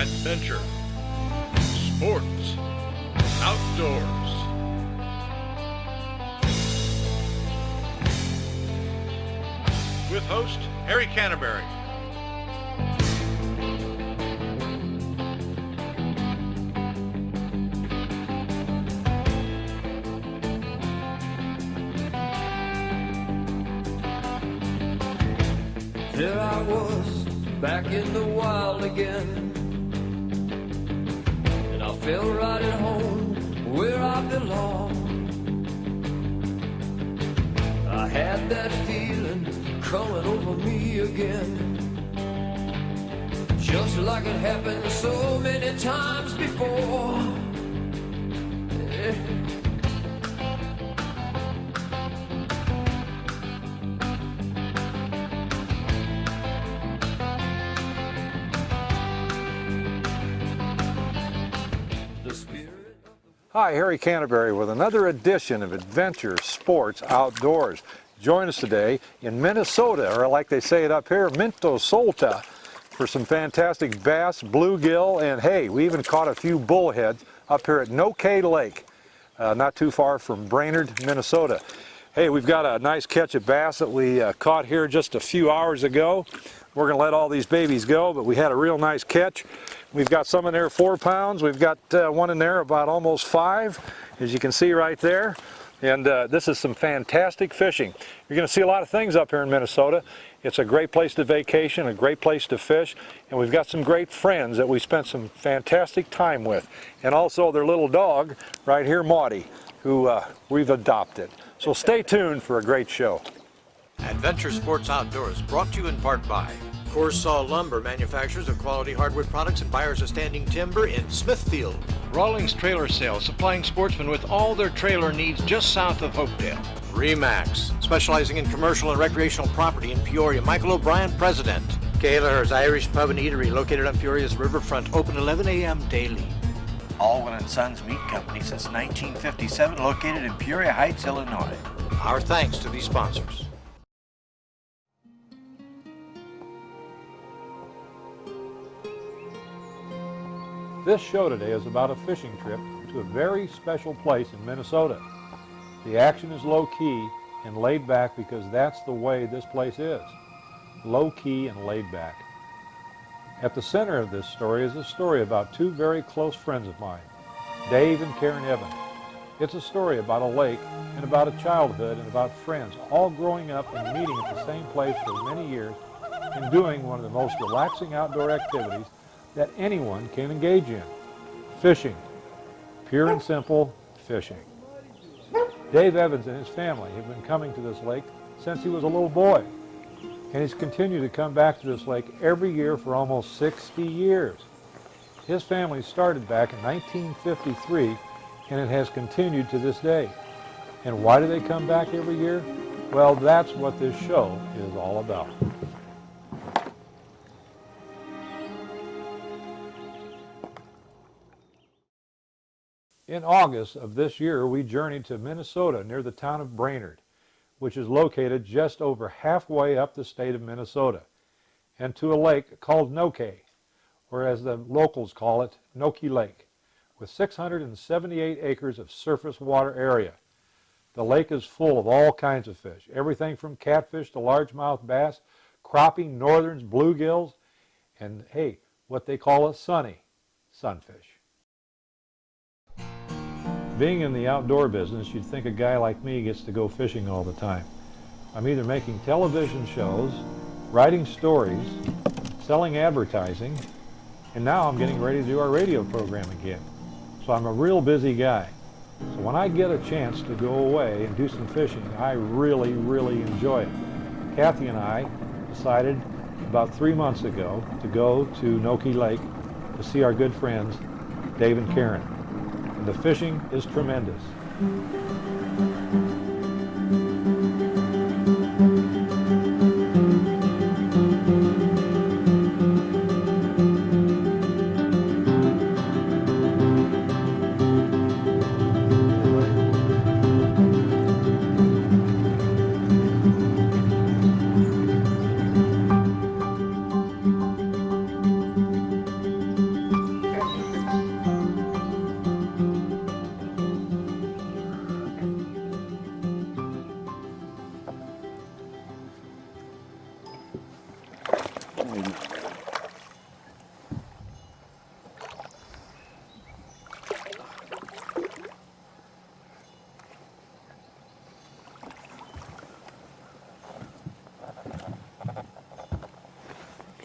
adventure, sports, outdoors. With host Harry Canterbury. There I was, back in the wild again, and I felt right at home where I belong. I had that feeling coming over me again, just like it happened so many times before. Yeah. Hi, Harry Canterbury with another edition of Adventure Sports Outdoors. Join us today in Minnesota, or like they say it up here, Minnesota, for some fantastic bass, bluegill, and hey, we even caught a few bullheads up here at Nokay Lake, not too far from Brainerd, Minnesota. Hey, we've got a nice catch of bass that we caught here just a few hours ago. We're going to let all these babies go, but we had a real nice catch. We've got some in there 4 pounds. We've got one in there about almost 5, as you can see right there. And this is some fantastic fishing. You're going to see a lot of things up here in Minnesota. It's a great place to vacation, a great place to fish, and we've got some great friends that we spent some fantastic time with. And also their little dog right here, Maudie, who we've adopted. So stay tuned for a great show. Adventure Sports Outdoors, brought to you in part by Corsaw Lumber, manufacturers of quality hardwood products and buyers of standing timber in Smithfield. Rawlings Trailer Sales, supplying sportsmen with all their trailer needs just south of Hopedale. Remax, specializing in commercial and recreational property in Peoria. Michael O'Brien, President. Kaler's Irish Pub and Eatery, located on Peoria's riverfront, open 11 a.m. daily. Alwyn & Sons Meat Company since 1957, located in Peoria Heights, Illinois. Our thanks to these sponsors. This show today is about a fishing trip to a very special place in Minnesota. The action is low-key and laid back because that's the way this place is. Low-key and laid back. At the center of this story is a story about 2 very close friends of mine, Dave and Karen Evans. It's a story about a lake and about a childhood and about friends all growing up and meeting at the same place for many years and doing one of the most relaxing outdoor activities that anyone can engage in. Fishing. Pure and simple fishing. Dave Evans and his family have been coming to this lake since he was a little boy. And he's continued to come back to this lake every year for almost 60 years. His family started back in 1953 and it has continued to this day. And why do they come back every year? Well, that's what this show is all about. In August of this year, we journeyed to Minnesota near the town of Brainerd, which is located just over halfway up the state of Minnesota, and to a lake called Nokay, or as the locals call it, Nokay Lake, with 678 acres of surface water area. The lake is full of all kinds of fish, everything from catfish to largemouth bass, crappie, northerns, bluegills, and hey, what they call a sunfish. Being in the outdoor business, you'd think a guy like me gets to go fishing all the time. I'm either making television shows, writing stories, selling advertising, and now I'm getting ready to do our radio program again. So I'm a real busy guy. So when I get a chance to go away and do some fishing, I really, really enjoy it. Kathy and I decided about 3 months ago to go to Nokay Lake to see our good friends, Dave and Karen. The fishing is tremendous.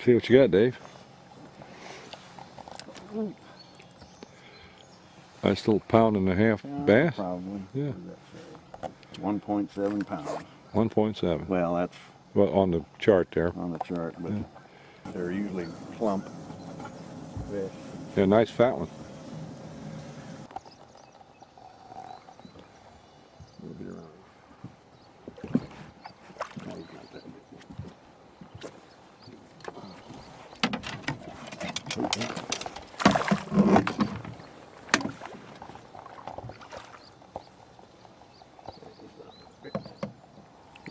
See what you got, Dave. Nice little £1.5 bass. Probably. Yeah. 1.7 pounds. 1.7. Well, that's Well, on the chart there. on the chart, but Yeah. they're usually plump fish. Yeah, nice fat one. Move it around. Now he's got that.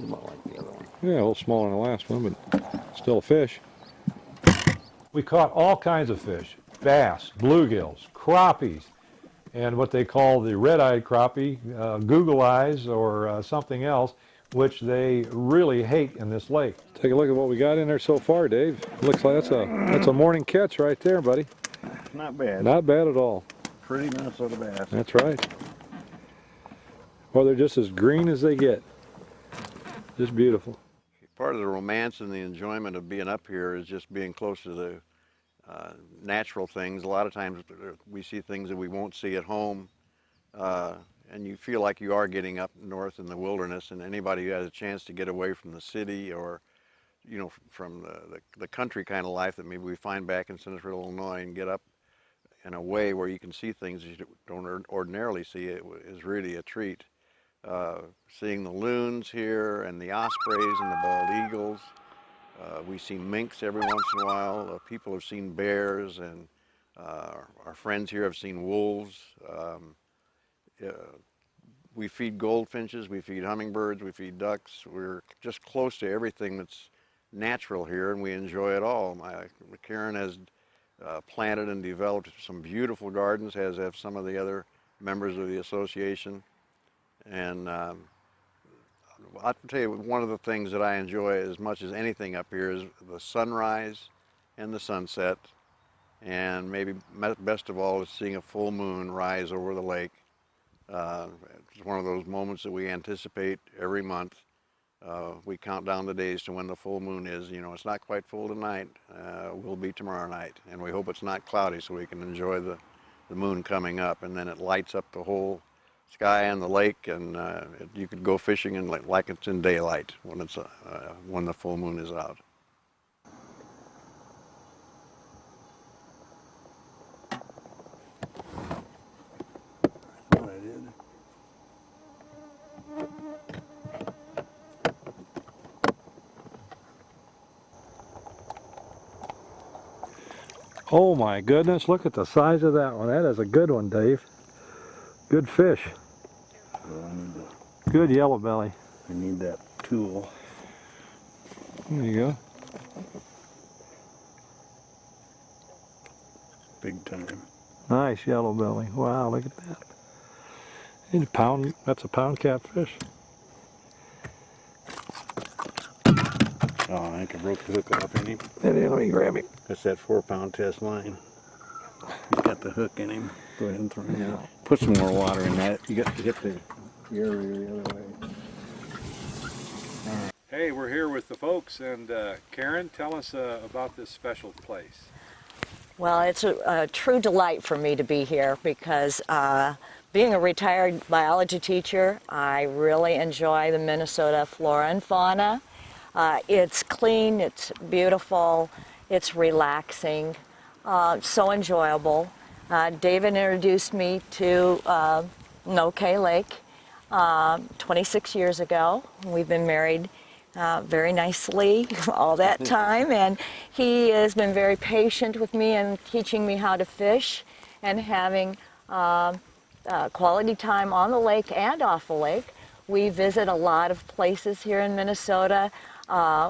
Not like the other one. Yeah, a little smaller than the last one, but still a fish. We caught all kinds of fish. Bass, bluegills, crappies, and what they call the red-eyed crappie, Google eyes, or something else, which they really hate in this lake. Take a look at what we got in there so far, Dave. Looks like that's a morning catch right there, buddy. Not bad. Not bad at all. Pretty Minnesota bass. That's right. Well, they're just as green as they get. Just beautiful. Part of the romance and the enjoyment of being up here is just being close to the natural things. A lot of times we see things that we won't see at home, and you feel like you are getting up north in the wilderness, and anybody who has a chance to get away from the city or, you know, from the country kind of life that maybe we find back in Central Illinois and get up in a way where you can see things that you don't ordinarily see, it is really a treat. Seeing the loons here and the ospreys and the bald eagles. We see minks every once in a while. People have seen bears, and our friends here have seen wolves. We feed goldfinches, we feed hummingbirds, we feed ducks. We're just close to everything that's natural here, and we enjoy it all. Karen has planted and developed some beautiful gardens, as have some of the other members of the association. And I'll tell you, one of the things that I enjoy as much as anything up here is the sunrise and the sunset, and maybe best of all is seeing a full moon rise over the lake. It's one of those moments that we anticipate every month. We count down the days to when the full moon is. You know, it's not quite full tonight. Will be tomorrow night, and we hope it's not cloudy so we can enjoy the moon coming up, and then it lights up the whole sky and the lake, and you could go fishing and like it's in daylight when it's when the full moon is out. That's what I did. Oh my goodness, look at the size of that one. That is a good one, Dave. Good fish. Well, Good yellow belly. I need that tool. There you go. Big time. Nice yellow belly. Wow, look at that. And that's a pound catfish. Oh, I think I broke the hook off in him. Let me grab him. That's that 4-pound test line. He's got the hook in him. Go ahead and throw him out. Put some more water in that. You got to get the area the other way. Hey, we're here with the folks, and Karen, tell us about this special place. Well, it's a true delight for me to be here because being a retired biology teacher, I really enjoy the Minnesota flora and fauna. It's clean, it's beautiful, it's relaxing, so enjoyable. David introduced me to Nokay Lake 26 years ago. We've been married very nicely all that time, and he has been very patient with me and teaching me how to fish and having quality time on the lake and off the lake. We visit a lot of places here in Minnesota.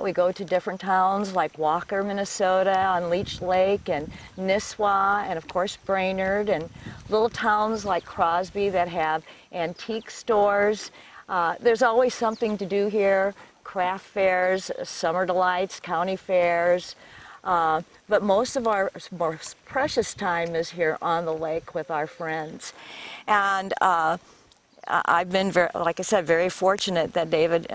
We go to different towns like Walker, Minnesota, on Leech Lake, and Nisswa, and of course Brainerd, and little towns like Crosby that have antique stores. There's always something to do here. Craft fairs, summer delights, county fairs. But most of our most precious time is here on the lake with our friends. And I've been, like I said, very fortunate that David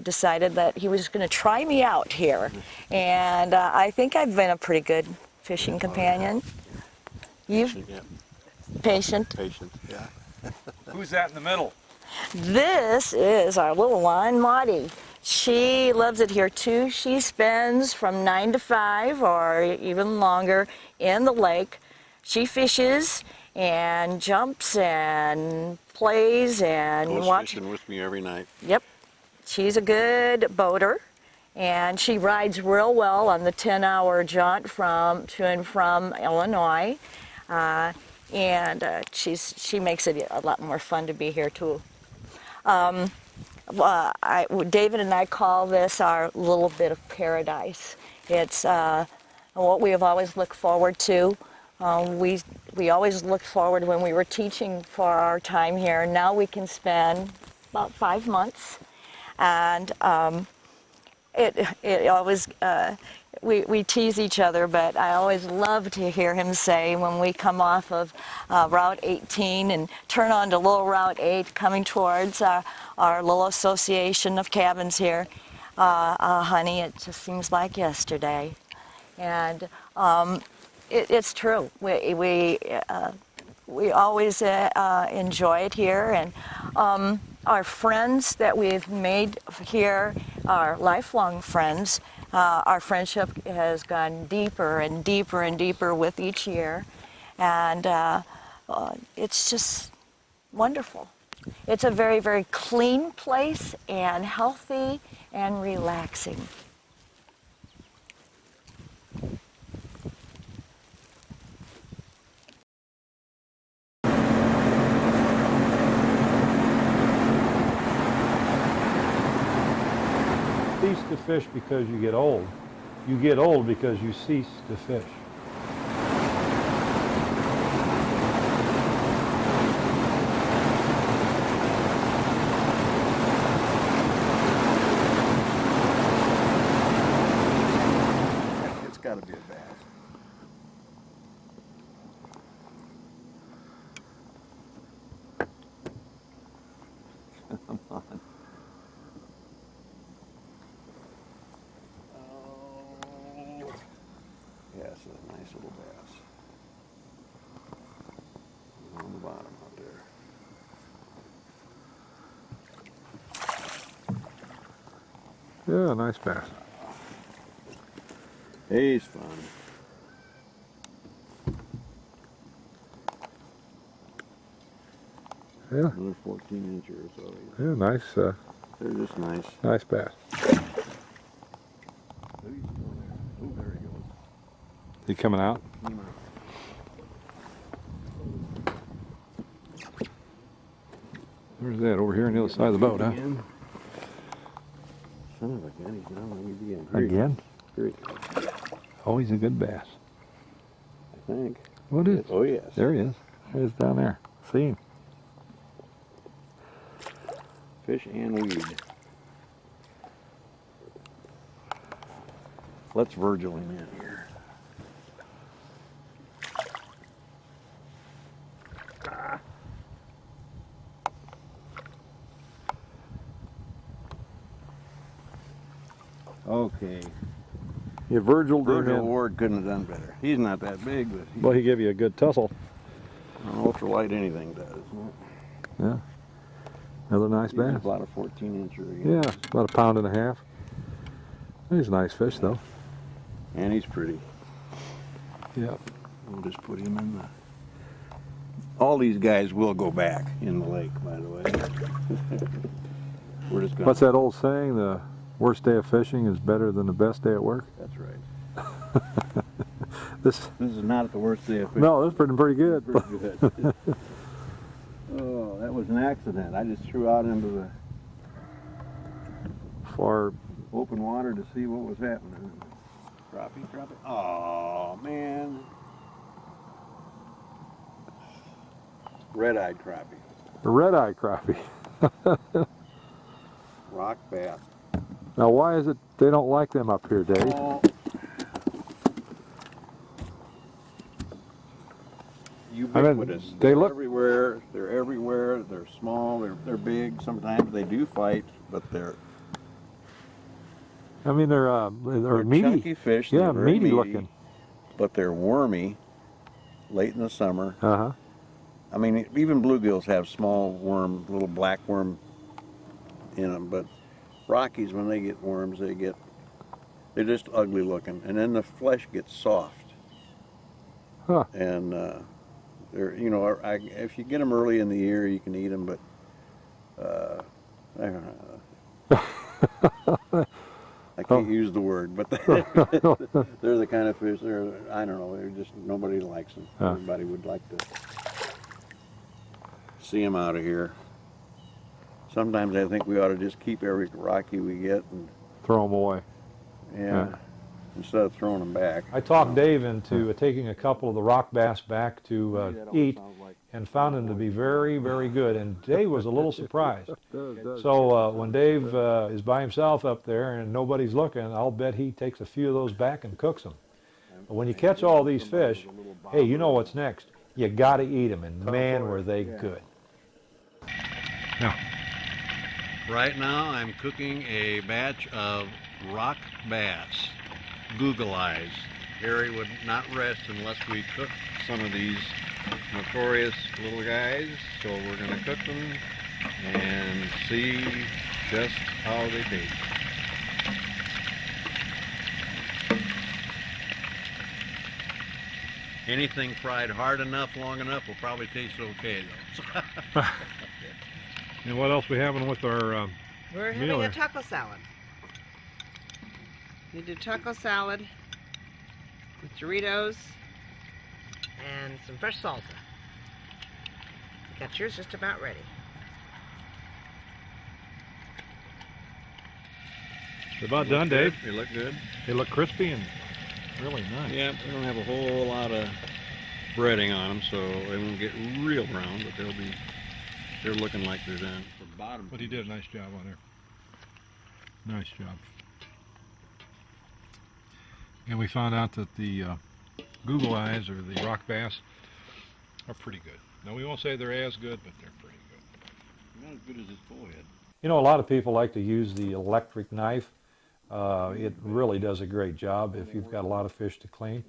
decided that he was going to try me out here. And I think I've been a pretty good fishing companion. You've Yeah. patient. Patient, yeah. Who's that in the middle? This is our little line, Maudie. She loves it here too. She spends from 9 to 5 or even longer in the lake. She fishes and jumps and plays and Goes watches. fishing with me every night. Yep. She's a good boater, and she rides real well on the 10-hour jaunt to and from Illinois. She makes it a lot more fun to be here too. David and I call this our little bit of paradise. It's what we have always looked forward to. We always looked forward when we were teaching for our time here. Now we can spend about 5 months, and it always we tease each other, but I always love to hear him say when we come off of Route 18 and turn on to Little Route 8 coming towards our little association of cabins here, honey, it just seems like yesterday. And it's true. We always enjoy it here, and our friends that we've made here are lifelong friends. Our friendship has gone deeper and deeper and deeper with each year, and it's just wonderful. It's a very, very clean place and healthy and relaxing. Cease to fish because you get old. You get old because you cease to fish. It's got to be a bass. Come on. Yes, a nice little bass. On the bottom out there. Yeah, nice bass. He's fun. Yeah, Another 14-incher or so. yeah, nice, They're just nice. nice bass. Oh, he's still there. Oh, there he goes. He coming out? Come on. Where's that? Over here on the other side of the boat, huh? Again. Son of a gun, he's not letting me again. Here he Again? goes. Here he goes. Oh, he's a good bass. I think. What is? Oh, yes. There he is. There he is down there. See him. Fish and weed. Let's Virgil him in here. Okay. Yeah, Virgil did Virgil him. Ward couldn't have done better. He's not that big, but Well, he gave you a good tussle. an ultralight anything does. Yeah. Another nice He's bass. about a 14-incher again. Yeah, about 1.5 pounds. He's a nice fish, though. And he's pretty. Yeah. We'll just put him in the... All these guys will go back in the lake, by the way. We're just gonna... What's that old saying? The worst day of fishing is better than the best day at work. That's right. This This is not the worst day of fishing. no, this is pretty good. Pretty good. Oh, that was an accident. I just threw out into the For open water to see what was happening. Crappie, crappie. Oh, man. Red-eyed crappie. the red-eye crappie. Rock bass. Now, why is it they don't like them up here, Dave? Oh. ubiquitous. they They're look- everywhere. They're everywhere. They're small. They're big. Sometimes they do fight, but they're They're meaty. chunky fish. Yeah, They're very meaty looking. but they're wormy late in the summer. Uh-huh. I mean, even bluegills have small worm, little black worm in them, but Rockies, when they get worms, they're just ugly looking, and then the flesh gets soft. Huh. And they're, you know, if you get them early in the year, you can eat them, but I don't know. I can't use the word, but they're the kind of fish. I don't know. They're just, nobody likes them. Huh. Everybody would like to see them out of here. Sometimes I think we ought to just keep every Rocky we get and Throw them away. yeah, instead of throwing them back. I talked Dave into taking a couple of the rock bass back to eat, and found them to be very, very good. And Dave was a little surprised. So when Dave is by himself up there and nobody's looking, I'll bet he takes a few of those back and cooks them. But when you catch all these fish, hey, you know what's next. You got to eat them, and man, were they good. Now, Right now I'm cooking a batch of rock bass, Google eyes. Harry would not rest unless we cooked some of these notorious little guys, so we're going to cook them and see just how they taste. Anything fried hard enough, long enough, will probably taste okay though. and what else we having with our We're meal having a here? taco salad. You do taco salad with Doritos and some fresh salsa. Got yours just about ready. They're about done, Dave. They look good. They look crispy and really nice. Yeah, they don't have a whole lot of breading on them, so they won't get real brown, but they're looking like they're done. The bottom. But he did a nice job on there. Nice job. And we found out that the Google eyes or the rock bass are pretty good. Now we won't say they're as good, but they're pretty good. Not as good as his bullhead. You know, a lot of people like to use the electric knife. It really does a great job if you've got a lot of fish to clean.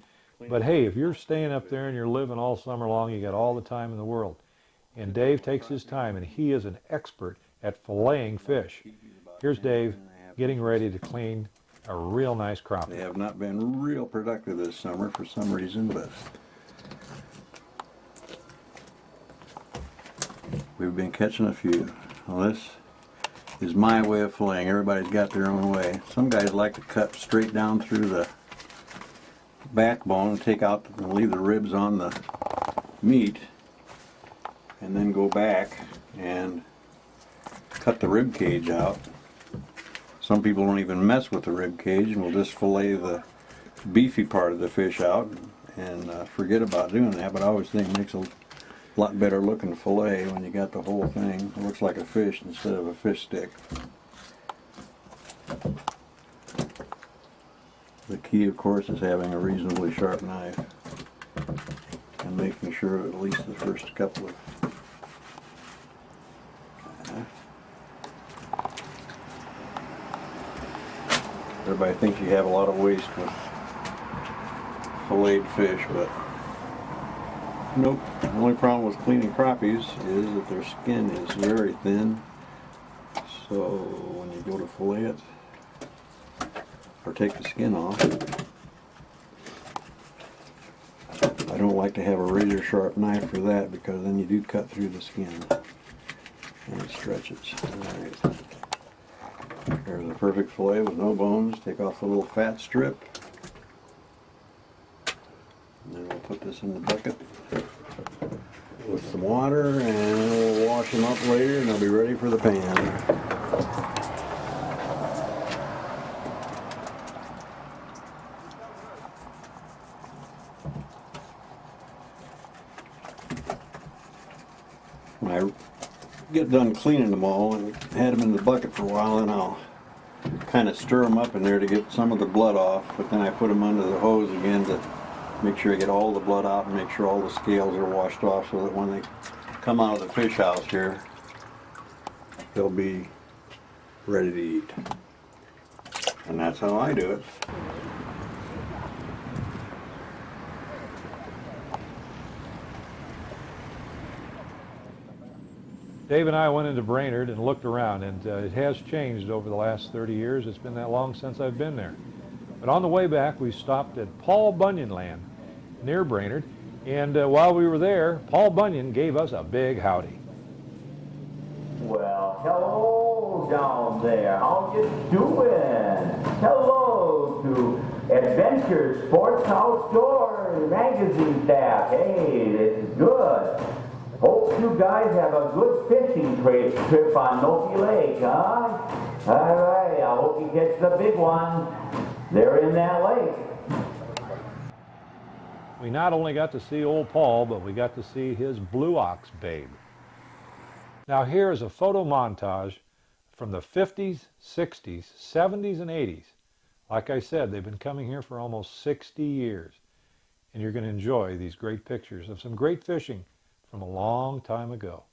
But hey, if you're staying up there and you're living all summer long, you got all the time in the world. And Dave takes his time, and he is an expert at filleting fish. Here's Dave getting ready to clean a real nice crappie. They have not been real productive this summer for some reason, but we've been catching a few. Well, this is my way of filleting. Everybody's got their own way. Some guys like to cut straight down through the backbone, take out and leave the ribs on the meat, and then go back and cut the rib cage out. Some people don't even mess with the rib cage and will just fillet the beefy part of the fish out and forget about doing that, but I always think it makes a lot better looking fillet when you got the whole thing. It looks like a fish instead of a fish stick. The key, of course, is having a reasonably sharp knife and making sure at least the first couple of everybody thinks you have a lot of waste with filleted fish, but nope. The only problem with cleaning crappies is that their skin is very thin. So when you go to fillet it, or take the skin off, I don't like to have a razor sharp knife for that, because then you do cut through the skin and it stretches. Alright. There's a perfect fillet with no bones. Take off the little fat strip. And then we'll put this in the bucket with some water, and we'll wash them up later, and they'll be ready for the pan. When I get done cleaning them all and had them in the bucket for a while, and I'll kind of stir them up in there to get some of the blood off, but then I put them under the hose again to make sure you get all the blood out and make sure all the scales are washed off so that when they come out of the fish house here, they'll be ready to eat. And that's how I do it. Dave and I went into Brainerd and looked around, and it has changed over the last 30 years. It's been that long since I've been there. But on the way back, we stopped at Paul Bunyan Land near Brainerd, and while we were there, Paul Bunyan gave us a big howdy. Well, hello down there. How you doing? Hello to Adventure Sports Outdoor magazine staff. Hey, this is good. Hope you guys have a good fishing trip on Nokay Lake, huh? All right, I hope you catch the big one. They're in that lake. We not only got to see old Paul, but we got to see his blue ox babe. Now here is a photo montage from the 50s, 60s, 70s, and 80s. Like I said, they've been coming here for almost 60 years. And you're going to enjoy these great pictures of some great fishing from a long time ago.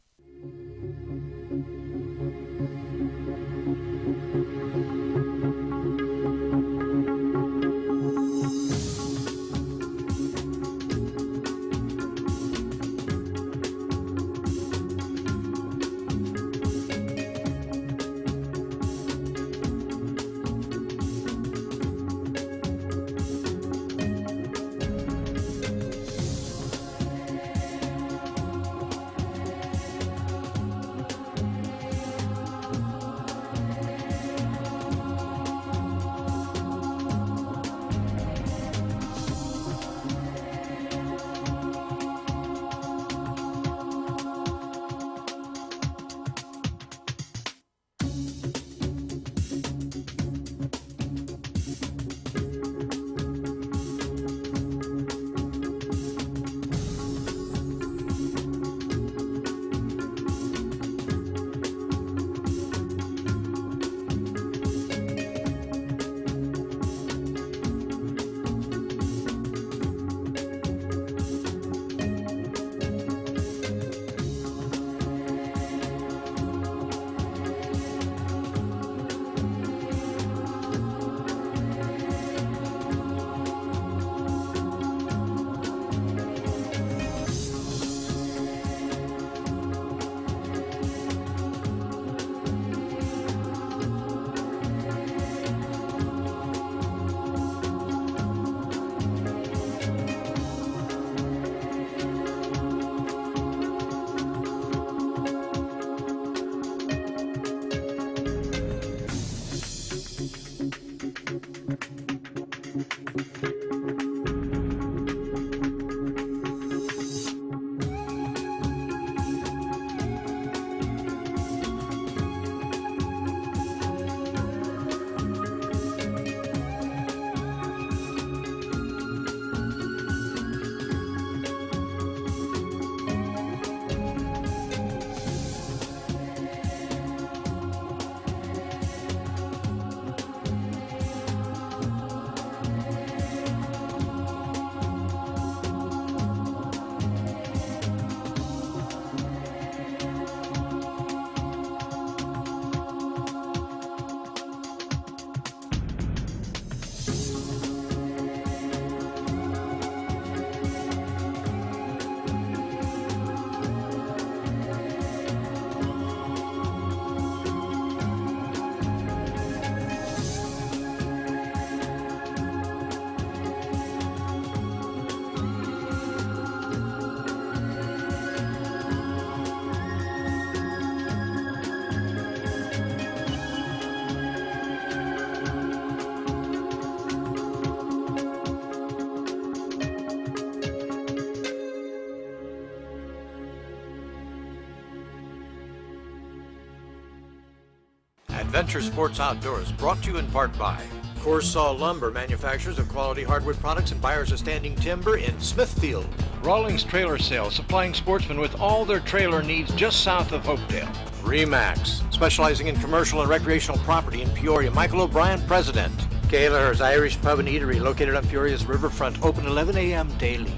Adventure Sports Outdoors, brought to you in part by Corsaw Lumber, manufacturers of quality hardwood products and buyers of standing timber in Smithfield. Rawlings Trailer Sales, supplying sportsmen with all their trailer needs just south of Hopedale. Remax, specializing in commercial and recreational property in Peoria. Michael O'Brien, President. Gaylor's Irish Pub and Eatery, located on Peoria's riverfront, open 11 a.m. daily.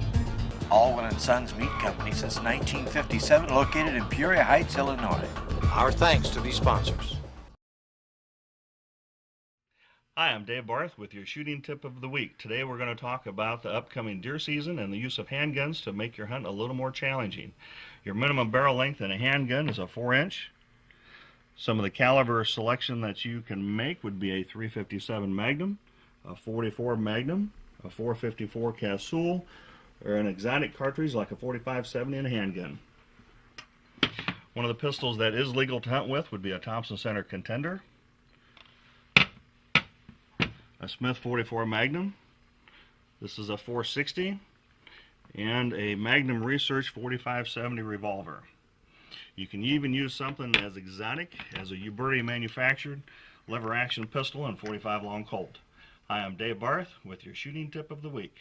Alwyn & Sons Meat Company since 1957, located in Peoria Heights, Illinois. Our thanks to these sponsors. Hi, I'm Dave Barth with your shooting tip of the week. Today we're going to talk about the upcoming deer season and the use of handguns to make your hunt a little more challenging. Your minimum barrel length in a handgun is a 4-inch. Some of the caliber selection that you can make would be a .357 Magnum, a .44 Magnum, a .454 Casull, or an exotic cartridge like a .45-70 in a handgun. One of the pistols that is legal to hunt with would be a Thompson Center Contender, a Smith .44 Magnum. This is a .460, and a Magnum Research .45-70 revolver. You can even use something as exotic as a Uberti manufactured lever action pistol and .45 long Colt. Hi, I'm Dave Barth with your shooting tip of the week.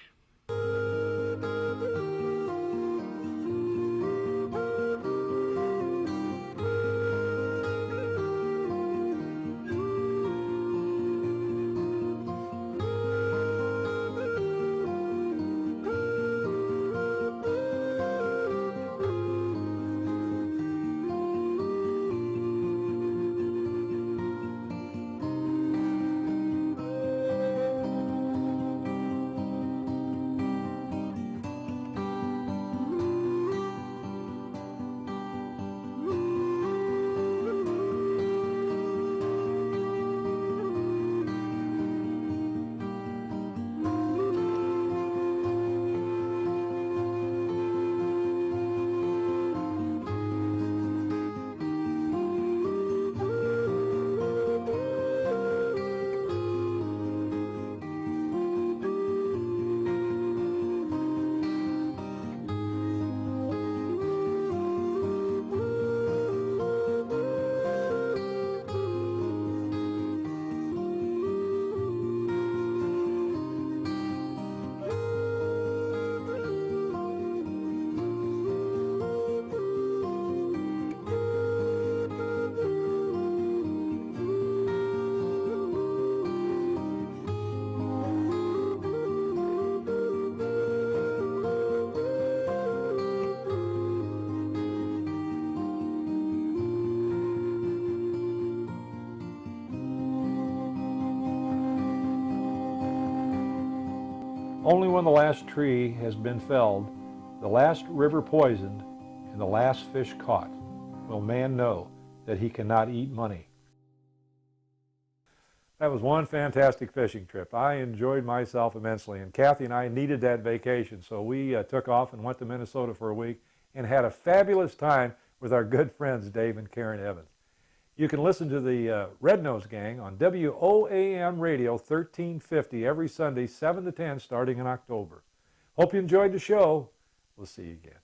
Only when the last tree has been felled, the last river poisoned, and the last fish caught will man know that he cannot eat money. That was one fantastic fishing trip. I enjoyed myself immensely, and Kathy and I needed that vacation, so we took off and went to Minnesota for a week and had a fabulous time with our good friends Dave and Karen Evans. You can listen to the Red Nose Gang on WOAM Radio 1350 every Sunday, 7 to 10, starting in October. Hope you enjoyed the show. We'll see you again.